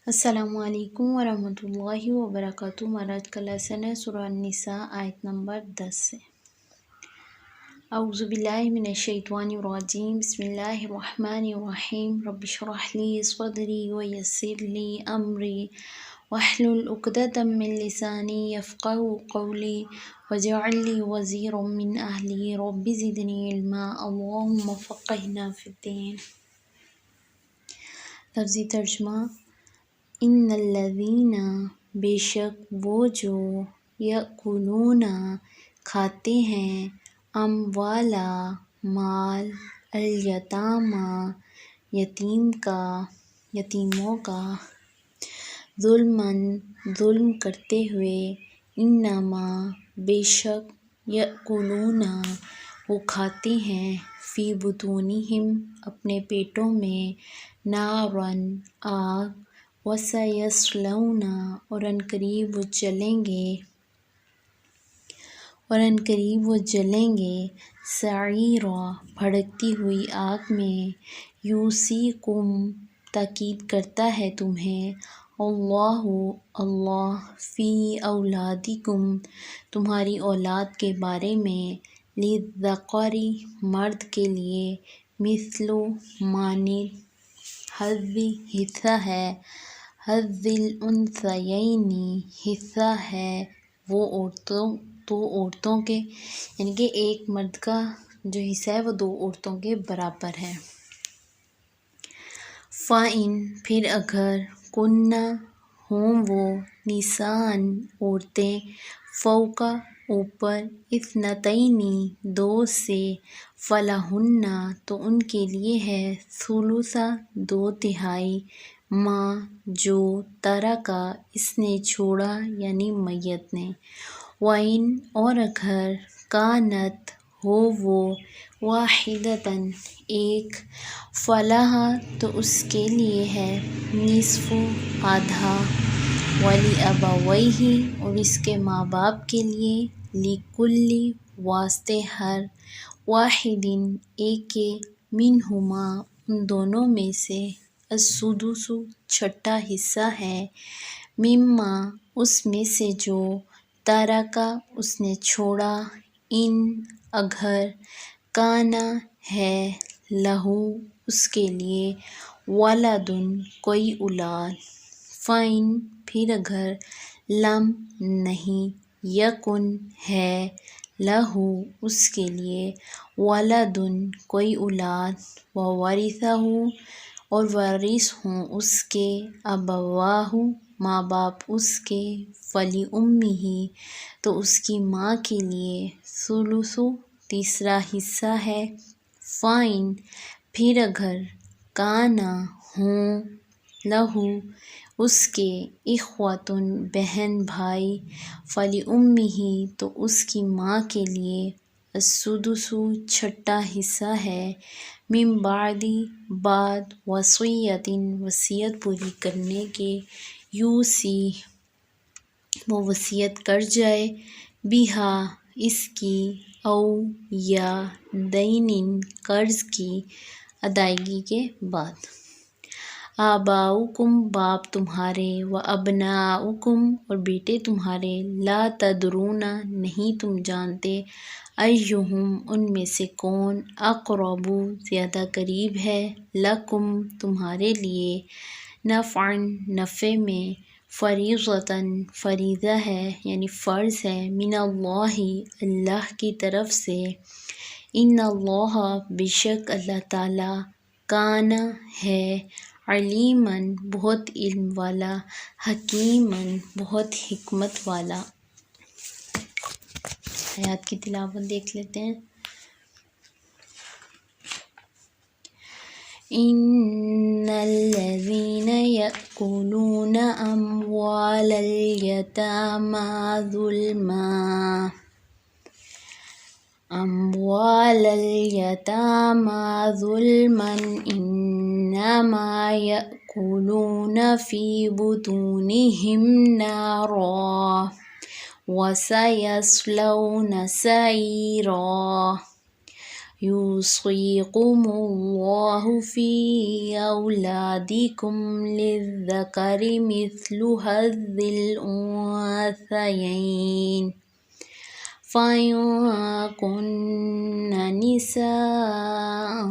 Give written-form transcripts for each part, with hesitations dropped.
السلام علیکم ورحمۃ اللہ وبرکاتہ۔ ہمارا آج کا لیسن ہے سورہ النساء آیت نمبر 10 سے۔ اعوذ باللہ من الشیطان الرجیم، بسم اللہ الرحمن الرحیم۔ رب اشرح لی صدری ویسر لی امری واحلل عقدۃ من لسانی یفقہوا قولی واجعل لی وزیرا من اہلی رب زدنی علما اللہم فقہنا فی الدین۔ لفظی ترجمہ: ان الذین، بے شک وہ جو، یأکلون، کھاتے ہیں، اموالا، مال، الیتامی، یتیموں کا، ظلمًا، ظلم کرتے ہوئے، انما، بے شک، یأکلون، وہ کھاتے ہیں، فی بطونہم، اپنے پیٹوں میں، نارًا، آگ، وسیصلون، اور عنقریب وہ جلیں گے، سعیرا، بھڑکتی ہوئی آگ میں، یوصیکم، تاکید کرتا ہے تمہیں، اللہ، فی اولادکم، تمہاری اولاد کے بارے میں، للذکر، مرد کے لیے، مثل، مانند، حظ، حصہ ہے، حظ الانثیین، حصہ ہے دو عورتوں کے، یعنی کہ ایک مرد کا جو حصہ ہے وہ دو عورتوں کے برابر ہے۔ فَإِن، پھر اگر، کُنَّ، ہوں وہ، نساءً، عورتیں، فوق، اوپر، اثنتین، دو سے، فلہن، تو ان کے لیے ہے، ثلث، دو تہائی، ما، جو، ترکا، اس نے چھوڑا یعنی میت نے، وَإِن، اور اگر، کانت، ہو وہ، واحدۃً، ایک، فلہا، تو اس کے لیے ہے، نصف، آدھا، وَلِأَبَوَیہِ، اور اس کے ماں باپ کے لیے، لِکُلِّ، واسطے ہر، واحدٍ، ایک کے، منہما، ان دونوں میں سے، السدس، چھٹا حصہ ہے، مما، اس میں سے جو، ترکا، اس نے چھوڑا، ان، اگر، کانا، ہے، لہو، اس کے لیے، ولدٌ، کوئی اولاد، فَإِن، پھر اگر، لم، نہیں، یکن، ہے، لہو، اس کے لیے، ولدٌ، کوئی اولاد، وورثہ، اور وارث ہوں اس کے، ابواہ، ماں باپ اس کے، فلأمہ، تو اس کی ماں کے لیے، الثلث، تیسرا حصہ ہے، فَإِن، پھر اگر، کانا، ہوں، لہو، اس کے، اخوۃ، بہن بھائی، فلأمہ، تو اس کی ماں کے لیے، السدس، چھٹا حصہ ہے، من بعد، بعد، وصیۃ، وصیت پوری کرنے کے، یوصی، وہ وصیت کر جائے، بہا، اس کی، او، یا، دین، قرض کی، ادائیگی کے بعد، آباؤکم، باپ تمہارے، وابناؤکم، اور بیٹے تمہارے، لا تدرون، نہیں تم جانتے، ایہم، ان میں سے کون، اقرب، زیادہ قریب ہے، لکم، تمہارے لیے، نفعًا، نفع میں، فریضۃً، فریضہ ہے یعنی فرض ہے، من اللہ، اللہ کی طرف سے، ان اللہ، بے شک اللہ تعالیٰ، کان، ہے، علیمًا، بہت علم والا، حکیمًا، بہت حکمت والا۔ آیات کی تلاوت دیکھ لیتے ہیں۔ ان الذین یأکلون اموال الیتامی ظلما انما یأکلون فی بطونہم نارا وسیصلون سعیرا۔ يوصيكم الله في أولادكم للذكر مثل حظ الأنثيين فإن كن نساء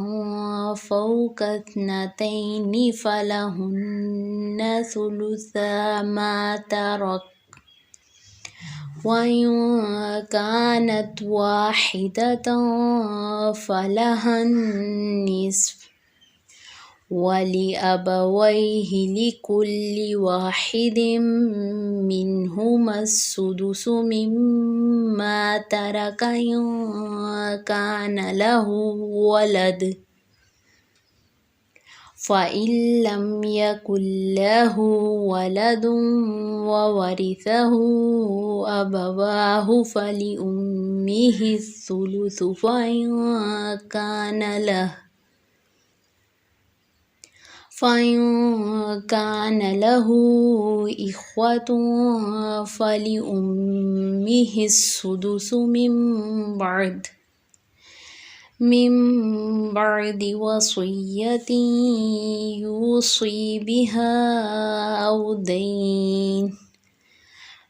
فوق اثنتين فلهن ثلثا ما ترك وإن كانت واحدة فلها النصف ولأبويه لكل واحد منهما السدس مما ترك إن كان له ولد فإن لم يكن له ولد وورثه أبواه فلأمه الثلث فإن كان له إخوة فلأمه السدس من بعد وصية يوصي بها أو دين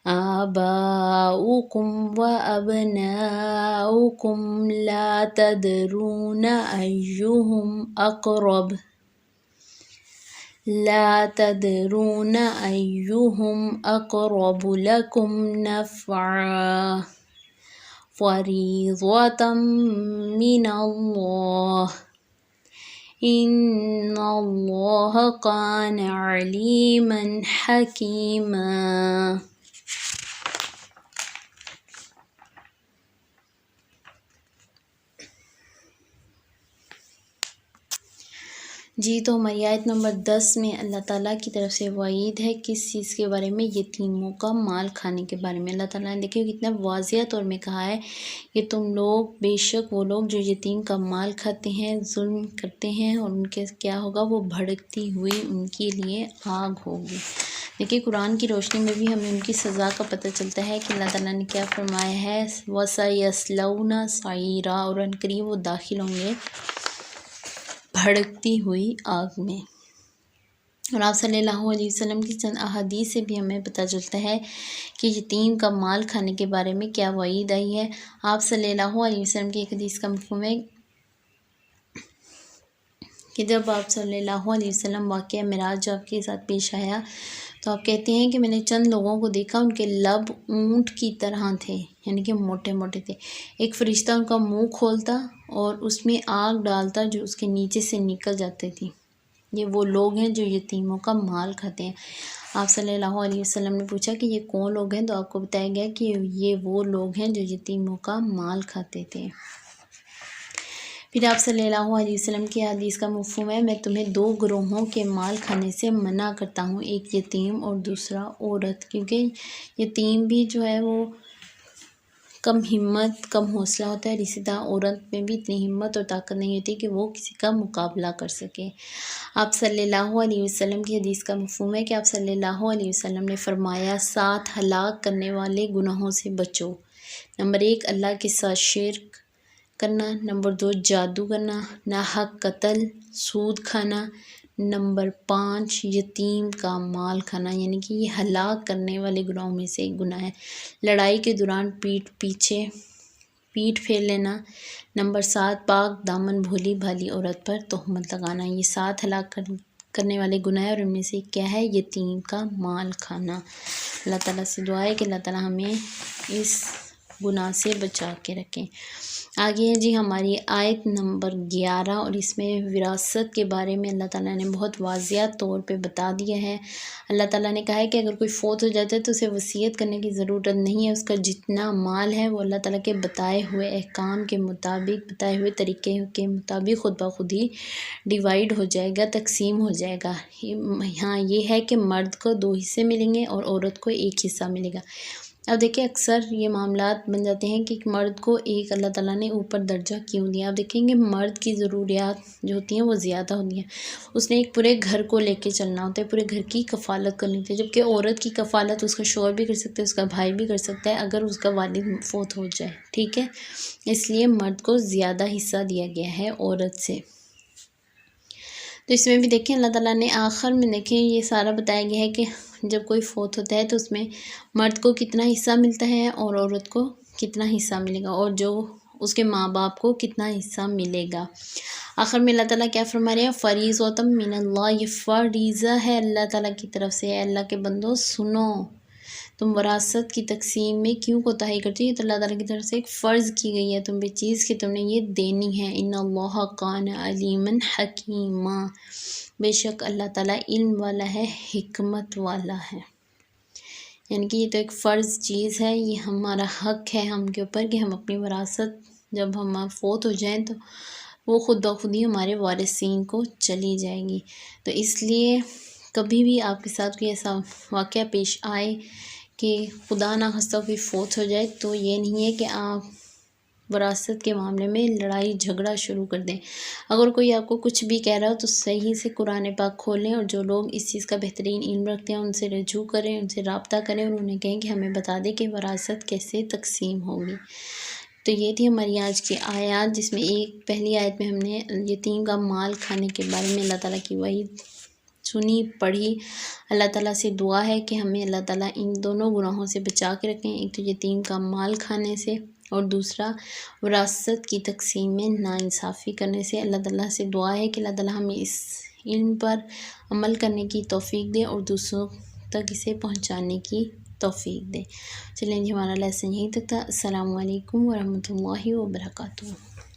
آباؤكم وأبناؤكم لا تدرون أيهم أقرب لكم نفعا فريضة من الله إن الله كان عليما حكيما۔ جی تو ہماری آیت نمبر 10 میں اللہ تعالیٰ کی طرف سے وعید ہے کس چیز کے بارے میں؟ یتیموں کا مال کھانے کے بارے میں۔ اللہ تعالیٰ نے دیکھیں کتنا واضح طور میں کہا ہے کہ تم لوگ بے شک وہ لوگ جو یتیم کا مال کھاتے ہیں ظلم کرتے ہیں اور ان کے کیا ہوگا؟ وہ بھڑکتی ہوئی ان کے لیے آگ ہوگی۔ دیکھیں قرآن کی روشنی میں بھی ہمیں ان کی سزا کا پتہ چلتا ہے کہ اللہ تعالیٰ نے کیا فرمایا ہے، وَسَيَصْلَوْنَ سَعِيرًا، اور ان قریب وہ داخل ہوں گے بھڑکتی ہوئی آگ میں۔ اور آپ صلی اللہ علیہ وسلم کی چند احادیث سے بھی ہمیں پتہ چلتا ہے کہ یتیم کا مال کھانے کے بارے میں کیا وعید آئی ہے۔ آپ صلی اللہ علیہ وسلم کی ایک حدیث کا مفہوم ہے کہ جب آپ صلی اللہ علیہ وسلم واقعہ معراج جو آپ کے ساتھ پیش آیا تو آپ کہتے ہیں کہ میں نے چند لوگوں کو دیکھا، ان کے لب اونٹ کی طرح تھے، یعنی کہ موٹے موٹے تھے۔ ایک فرشتہ ان کا منہ کھولتا اور اس میں آگ ڈالتا جو اس کے نیچے سے نکل جاتی تھی۔ یہ وہ لوگ ہیں جو یتیموں کا مال کھاتے ہیں۔ آپ صلی اللہ علیہ وسلم نے پوچھا کہ یہ کون لوگ ہیں؟ تو آپ کو بتایا گیا کہ یہ وہ لوگ ہیں جو یتیموں کا مال کھاتے تھے۔ پھر آپ صلی اللہ علیہ وسلم کی حدیث کا مفہوم ہے، میں تمہیں 2 گروہوں کے مال کھانے سے منع کرتا ہوں، ایک یتیم اور دوسرا عورت، کیونکہ یتیم بھی جو ہے وہ کم ہمت کم حوصلہ ہوتا ہے، اسی طرح عورت میں بھی اتنی ہمت اور طاقت نہیں ہوتی کہ وہ کسی کا مقابلہ کر سکے۔ آپ صلی اللہ علیہ وسلم کی حدیث کا مفہوم ہے کہ آپ صلی اللہ علیہ وسلم نے فرمایا 7 ہلاک کرنے والے گناہوں سے بچو۔ نمبر 1 اللہ کے ساتھ شرک کرنا، نمبر 2 جادو کرنا، ناحق قتل، سود کھانا، نمبر 5 یتیم کا مال کھانا، یعنی کہ یہ ہلاک کرنے والے گناہوں میں سے ایک گناہ ہے۔ لڑائی کے دوران پیٹھ پھیر لینا، نمبر 7 پاک دامن بھولی بھالی عورت پر تہمت لگانا، یہ 7 ہلاک کرنے والے گناہ ہیں اور ان میں سے کیا ہے؟ یتیم کا مال کھانا۔ اللہ تعالیٰ سے دعا ہے کہ اللہ تعالیٰ ہمیں اس گناہ سے بچا کے رکھیں۔ آگے ہے جی ہماری آیت نمبر 11 اور اس میں وراثت کے بارے میں اللہ تعالیٰ نے بہت واضح طور پہ بتا دیا ہے۔ اللہ تعالیٰ نے کہا ہے کہ اگر کوئی فوت ہو جاتا ہے تو اسے وصیت کرنے کی ضرورت نہیں ہے، اس کا جتنا مال ہے وہ اللہ تعالیٰ کے بتائے ہوئے احکام کے مطابق، بتائے ہوئے طریقے کے مطابق خود بخود ہی ڈیوائیڈ ہو جائے گا، تقسیم ہو جائے گا۔ ہاں یہ ہے کہ مرد کو 2 حصے ملیں گے اور عورت کو 1 حصہ ملے گا۔ اب دیکھیں اکثر یہ معاملات بن جاتے ہیں کہ مرد کو ایک اللہ تعالیٰ نے اوپر درجہ کیوں دیا. اب دیکھیں گے مرد کی ضروریات جو ہوتی ہیں وہ زیادہ ہوتی ہیں. اس نے ایک پورے گھر کو لے کے چلنا ہوتا ہے، پورے گھر کی کفالت کرنی ہوتی ہے، جبکہ عورت کی کفالت اس کا شوہر بھی کر سکتا ہے، اس کا بھائی بھی کر سکتا ہے اگر اس کا والد فوت ہو جائے. ٹھیک ہے، اس لیے مرد کو زیادہ حصہ دیا گیا ہے عورت سے. تو اس میں بھی دیکھیں اللہ تعالیٰ نے آخر میں دیکھیں یہ سارا بتایا گیا ہے کہ جب کوئی فوت ہوتا ہے تو اس میں مرد کو کتنا حصہ ملتا ہے اور عورت کو کتنا حصہ ملے گا، اور جو اس کے ماں باپ کو کتنا حصہ ملے گا. آخر میں اللہ تعالیٰ کیا فرما رہے ہیں؟ فریضۃ من اللہ، یہ فریضہ ہے اللہ تعالیٰ کی طرف سے. اے اللہ کے بندو سنو، تم وراثت کی تقسیم میں کیوں کوتاہی کرتی ہو؟ تو اللہ تعالیٰ کی طرف سے ایک فرض کی گئی ہے تم پہ چیز کہ تم نے یہ دینی ہے. ان اللہ کان علیما حکیما، بے شک اللہ تعالیٰ علم والا ہے، حکمت والا ہے. یعنی کہ یہ تو ایک فرض چیز ہے، یہ ہمارا حق ہے ہم کے اوپر کہ ہم اپنی وراثت جب ہم فوت ہو جائیں تو وہ خود بخود ہی ہمارے وارثین کو چلی جائے گی. تو اس لیے کبھی بھی آپ کے ساتھ کوئی ایسا واقعہ پیش آئے کہ خدا نہ خواستہ کوئی فوت ہو جائے تو یہ نہیں ہے کہ آپ وراثت کے معاملے میں لڑائی جھگڑا شروع کر دیں. اگر کوئی آپ کو کچھ بھی کہہ رہا ہو تو صحیح سے قرآن پاک کھولیں، اور جو لوگ اس چیز کا بہترین علم رکھتے ہیں ان سے رجوع کریں، ان سے رابطہ کریں اور انہیں کہیں کہ ہمیں بتا دیں کہ وراثت کیسے تقسیم ہوگی. تو یہ تھی ہماری آج کی آیات، جس میں ایک پہلی آیت میں ہم نے یتیم کا مال کھانے کے بارے میں اللہ تعالیٰ کی وعید سنی پڑھی. اللہ تعالیٰ سے دعا ہے کہ ہمیں اللہ تعالیٰ ان دونوں گناہوں سے بچا کے رکھیں، ایک تو یتیم کا مال کھانے سے اور دوسرا وراثت کی تقسیم میں ناانصافی کرنے سے. اللہ تعالیٰ سے دعا ہے کہ اللہ تعالیٰ ہمیں اس علم پر عمل کرنے کی توفیق دے اور دوسروں تک اسے پہنچانے کی توفیق دے. چلیں جی، ہمارا لیسن یہیں تک تھا. السلام علیکم ورحمۃ اللہ وبرکاتہ.